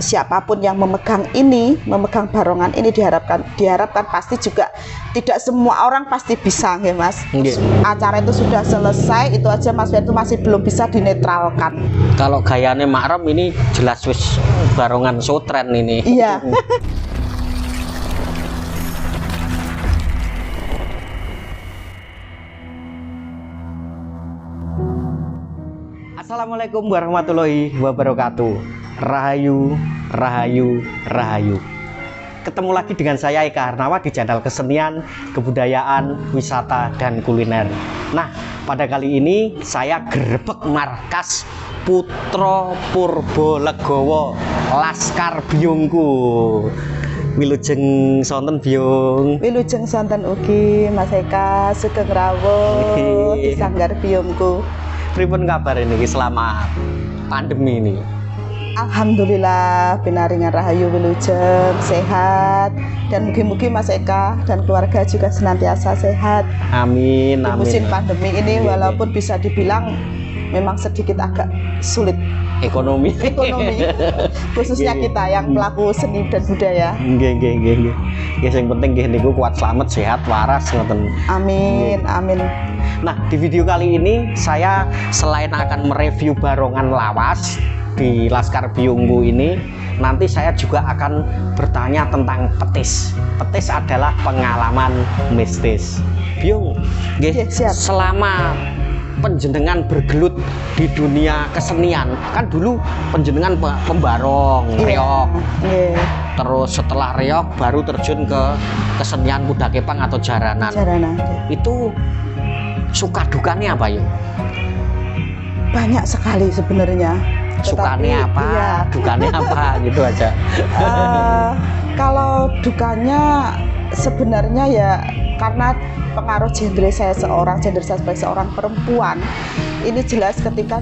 siapapun yang memegang barongan ini diharapkan pasti juga tidak semua orang pasti bisa, ya Mas. Acara itu sudah selesai, itu aja Mas Fian itu masih belum bisa dinetralkan. Kalau gayanya Makrom ini jelas wis barongan sotren ini. Iya. Assalamualaikum warahmatullahi wabarakatuh. Rahayu, rahayu, rahayu. Ketemu lagi dengan saya Eka Harnawa di channel kesenian, kebudayaan, wisata, dan kuliner. Nah, pada kali ini saya gerebek markas Putra Purbolegowo Laskar Biyungku. Wilujeng sonten Biyung. Wilujeng sonten ugi Mas Eka, sugeng rawuh di Sanggar Biyungku. Pripun kabar ini selama pandemi ini? Alhamdulillah binaringan rahayu wilujeng, sehat, dan mugi-mugi Mas Eka dan keluarga juga senantiasa sehat. Amin, amin. Di musim pandemi ini walaupun bisa dibilang memang sedikit agak sulit ekonomi khususnya kita yang pelaku seni dan budaya. Nggih. Yang penting nggih niku kuat selamat sehat waras ngoten. Amin, amin. Nah, di video kali ini saya selain akan mereview barongan lawas di Laskar Biyungku ini, nanti saya juga akan bertanya tentang petis. Petis adalah pengalaman mistis. Biyung, nggih, selama penjenengan bergelut di dunia kesenian, kan dulu penjenengan pembarong, reog. Terus setelah reog baru terjun ke kesenian kuda kepang atau jaranan. Itu suka dukanya apa ya? Banyak sekali sebenarnya. Sukanya apa? Iya. Dukanya apa gitu aja. Kalau dukanya sebenarnya ya karena pengaruh gender saya sebagai seorang perempuan. Ini jelas ketika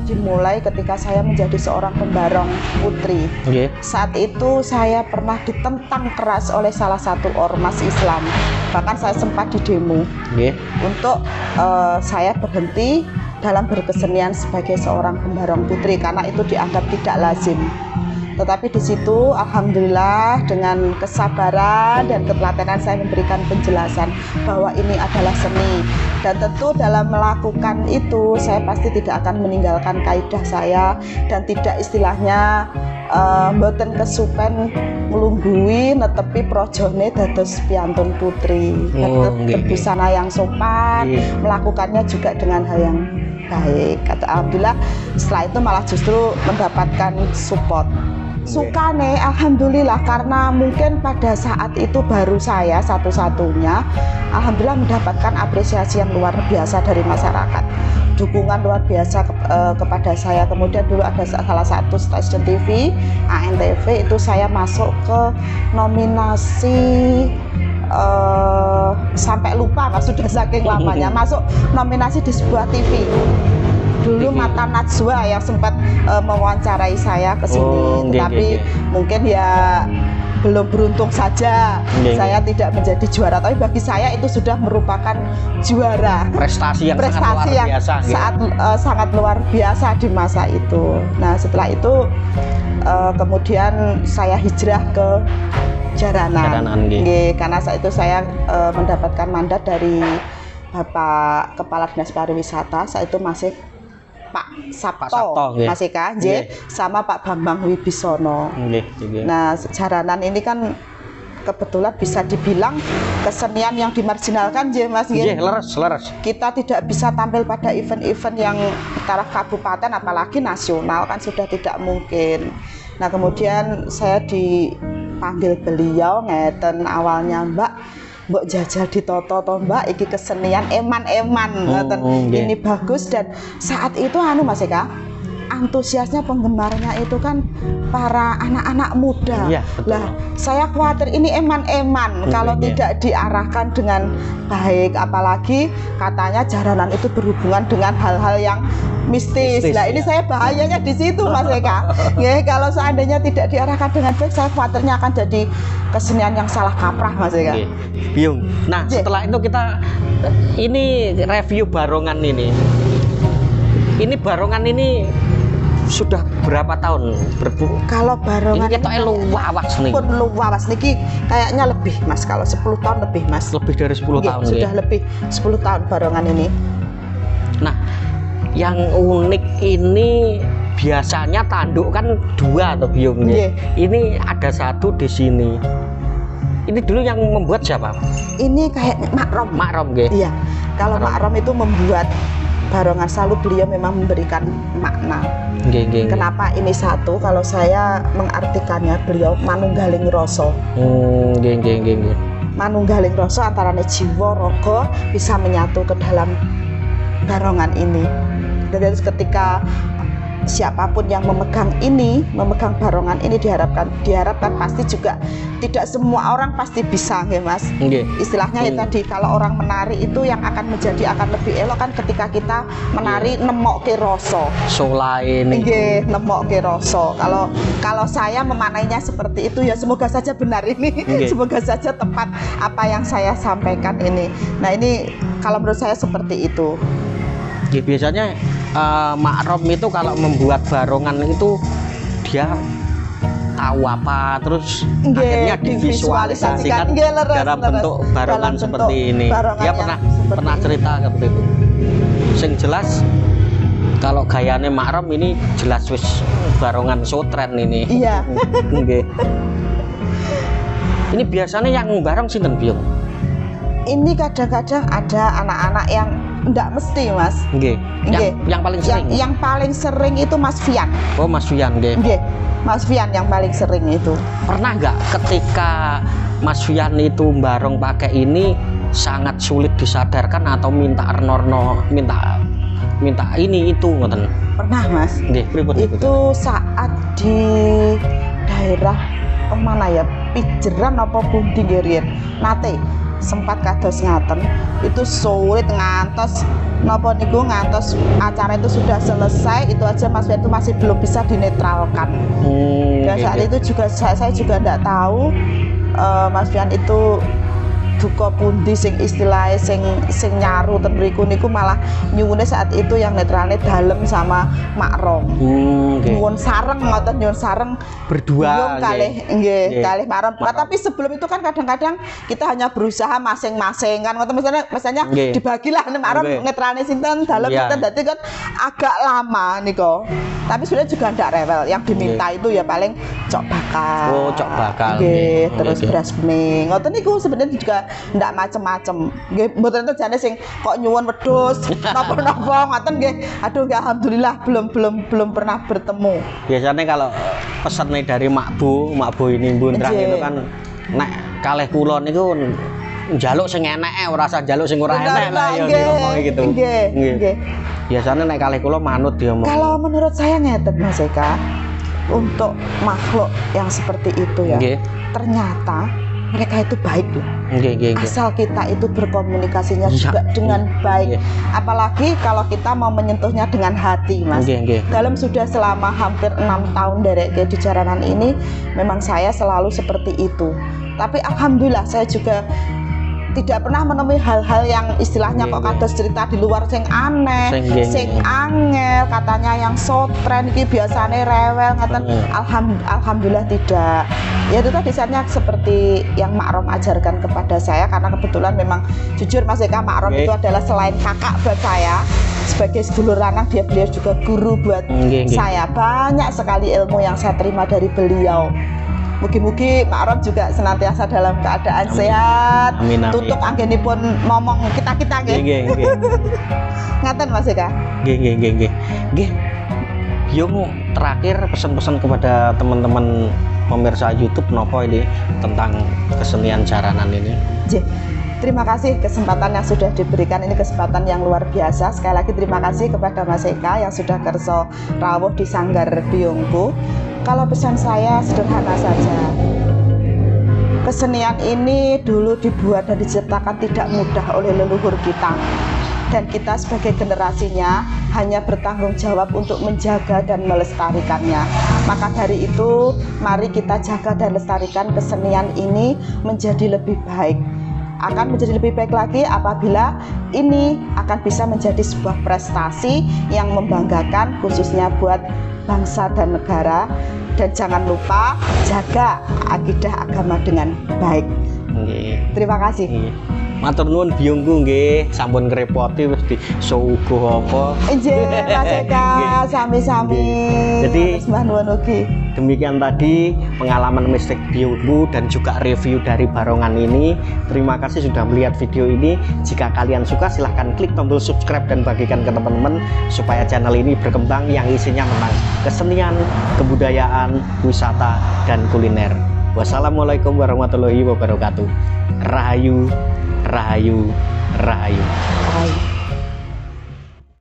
saya menjadi seorang pembarong putri. Saat itu saya pernah ditentang keras oleh salah satu ormas Islam. Bahkan saya sempat didemo untuk saya berhenti dalam berkesenian sebagai seorang pembarong putri karena itu dianggap tidak lazim. Tetapi di situ alhamdulillah dengan kesabaran dan ketelatenan saya memberikan penjelasan bahwa ini adalah seni, dan tentu dalam melakukan itu saya pasti tidak akan meninggalkan kaidah saya dan tidak istilahnya mboten kesupen nglungguhi netepi projone dados piantun putri. Tetap busana yang sopan, melakukannya juga dengan hal yang baik. Alhamdulillah setelah itu malah justru mendapatkan support. Sukane alhamdulillah karena mungkin pada saat itu baru saya satu-satunya alhamdulillah mendapatkan apresiasi yang luar biasa dari masyarakat, dukungan luar biasa kepada saya. Kemudian dulu ada salah satu stasiun TV ANTV itu saya masuk ke nominasi sampai lupa Mas, sudah saking lamanya masuk nominasi di sebuah TV. Dulu Mata Najwa yang sempat mewawancarai saya ke sini, tapi mungkin ya belum beruntung saja saya tidak menjadi juara, tapi bagi saya itu sudah merupakan juara, prestasi yang sangat luar biasa di masa itu. Nah setelah itu kemudian saya hijrah ke jaranan. Karena saat itu saya mendapatkan mandat dari Bapak Kepala Dinas Pariwisata, saat itu masih Pak Sabto Mas Eka, sama Pak Bambang Wibisono. Nah, jaranan ini kan kebetulan bisa dibilang kesenian yang dimarginalkan, Mas. Leres. Kita tidak bisa tampil pada event-event yang taraf kabupaten, apalagi nasional kan sudah tidak mungkin. Nah, kemudian saya dipanggil beliau ngeten awalnya, Mbok jajal ditoto to Mbak, iki kesenian eman-eman ini bagus. Dan saat itu Mas Eka, antusiasnya penggemarnya itu kan para anak-anak muda. Lah saya khawatir ini eman-eman kalau tidak diarahkan dengan baik, apalagi katanya jaranan itu berhubungan dengan hal-hal yang mistis. Lah ini saya bahayanya di situ Mas Eka. Kalau seandainya tidak diarahkan dengan baik, saya khawatirnya akan jadi kesenian yang salah kaprah Mas Eka. Biyung. Nah, setelah itu kita ini review barongan ini. Ini barongan ini sudah berapa tahun Kalau barongan ini ketoknya luas nih. pun luas niki kayaknya lebih Mas, kalau 10 tahun lebih Mas. Lebih dari 10 Nggih, tahun sudah ya. lebih 10 tahun barongan ini. Nah, yang unik ini biasanya tanduk kan 2 atau biung ya. Nggih. Ini ada 1 di sini. Ini dulu yang membuat siapa? Ini kayaknya Mak Rom. Mak Rom nggih. Iya. Kalau Mak Mak Rom itu membuat barongan, selalu beliau memang memberikan makna. Nggih, nggih. Kenapa ini 1? Kalau saya mengartikannya, beliau manunggaling rasa. Nggih, nggih, nggih, nggih. Manunggaling rasa antarane jiwa raga bisa menyatu ke dalam barongan ini. Dan ketika siapapun yang memegang barongan ini diharapkan pasti juga tidak semua orang pasti bisa, nggih Mas. Nggih. Istilahnya ya tadi, kalau orang menari itu yang akan lebih elok kan ketika kita menari nemokke rasa. Solai ini. Nggih, nemokke rasa. Kalau saya memaknainya seperti itu, ya semoga saja benar ini. Nggih. Semoga saja tepat apa yang saya sampaikan ini. Nah, ini kalau menurut saya seperti itu. Ya, biasanya Mak Rom itu kalau membuat barongan itu dia tahu apa, terus akhirnya divisualisasikan dalam bentuk barongan seperti ini. Dia pernah cerita seperti itu. Sing jelas kalau gayanya Mak Rom ini jelas wis barongan sotren ini. Iya. Nggih. Ini biasanya yang barong sinten Biung? Ini kadang-kadang ada anak-anak yang enggak mesti Mas. Nggih. Yang paling sering. Yang paling sering itu Mas Fian. Oh, Mas Fian nggih. Nggih. Mas Fian yang paling sering itu. Pernah nggak ketika Mas Fian itu barong pakai ini sangat sulit disadarkan atau minta ini itu ngoten? Pernah Mas. Nggih, pripun Itu saat di daerah mana ya? Pijeran apa pundi nggih riyen. Nate sempat kados ngaten, itu sulit ngantos napa niku, ngantos acara itu sudah selesai, itu aja Mas Fian itu masih belum bisa dinetralkan. Dan saat itu juga saya juga tidak tahu Mas Fian itu duka pundi sing istilahnya sing nyaru ten mriku niku, malah nyuwune saat itu yang netralnya dalem sama Mak Rom. Nyuwun sareng ngoten, nyuwun sareng berdua nggih kalih Mak Rom. Nah, tapi sebelum itu kan kadang-kadang kita hanya berusaha masing-masing kan ngoten, misalnya dibagilah Mak Rom netralnya sinten, dalem sinten, dadi kan agak lama niku. Tapi sebenarnya juga ndak rewel, yang diminta itu ya paling cok bakal. Oh, cok bakal. Nggih, terus beras bening. Ngoten niku sebenarnya juga ndak macem-macem. Nggih, mboten terjane sing kok nyuwun wedhus napa-napa ngoten nggih. Aduh, alhamdulillah belum pernah bertemu. Biasanya kalau pesannya dari Mak Bu ini bundrang itu kan nek kalih kula niku njaluk sing enek ora usah njaluk sing ora enek lah ya ngomong gitu. Nggih. Biasanya nek kalih kula manut dia ngomong. Kalau menurut saya ngeten Mas Eka, untuk makhluk yang seperti itu ya, ternyata mereka itu baik loh. Asal kita itu berkomunikasinya juga dengan baik. Apalagi kalau kita mau menyentuhnya dengan hati Mas. Dalam sudah selama hampir 6 tahun dari di jaranan ini, memang saya selalu seperti itu. Tapi alhamdulillah saya juga tidak pernah menemui hal-hal yang istilahnya kok kados cerita di luar sing aneh, sing angel, katanya yang sotren iki biasane rewel ngaten. Alhamdulillah tidak. Ya itu tadi saatnya seperti yang Mak Rom ajarkan kepada saya, karena kebetulan memang jujur Mas Eka, Mak Rom itu adalah selain kakak buat saya, sebagai sedulur lanang beliau juga guru buat saya. Banyak sekali ilmu yang saya terima dari beliau. Mugi-mugi Mak Rom juga senantiasa dalam keadaan sehat. Tutup anggenipun ngomong kita-kita nggih. Ngaten Mas Eka. Nggih. Yung terakhir pesan-pesan kepada teman-teman pemirsa YouTube nopo ini tentang kesenian jaranan ini. Terima kasih kesempatan yang sudah diberikan, ini kesempatan yang luar biasa. Sekali lagi terima kasih kepada Mas Eka yang sudah kerso rawuh di Sanggar Biungku. Kalau pesan saya sederhana saja. Kesenian ini dulu dibuat dan diciptakan tidak mudah oleh leluhur kita. Dan kita sebagai generasinya hanya bertanggung jawab untuk menjaga dan melestarikannya. Maka dari itu, mari kita jaga dan lestarikan kesenian ini menjadi lebih baik. Akan menjadi lebih baik lagi apabila ini akan bisa menjadi sebuah prestasi yang membanggakan, khususnya buat bangsa dan negara, dan jangan lupa jaga akidah agama dengan baik. Nggih. Terima kasih. Nggih. Matur nuwun biyungku nggih, sampun ngrepoti wis disuguh apa. Injih Mas Eka, Nggih. sami-sami. Jadi, Matur sembah nuwun ugi. Demikian tadi pengalaman mistik biyungku dan juga review dari barongan ini. Terima kasih sudah melihat video ini. Jika kalian suka silahkan klik tombol subscribe dan bagikan ke teman-teman supaya channel ini berkembang yang isinya tentang kesenian, kebudayaan, wisata, dan kuliner. Wassalamualaikum warahmatullahi wabarakatuh. Rahayu, rahayu, rahayu. Baik.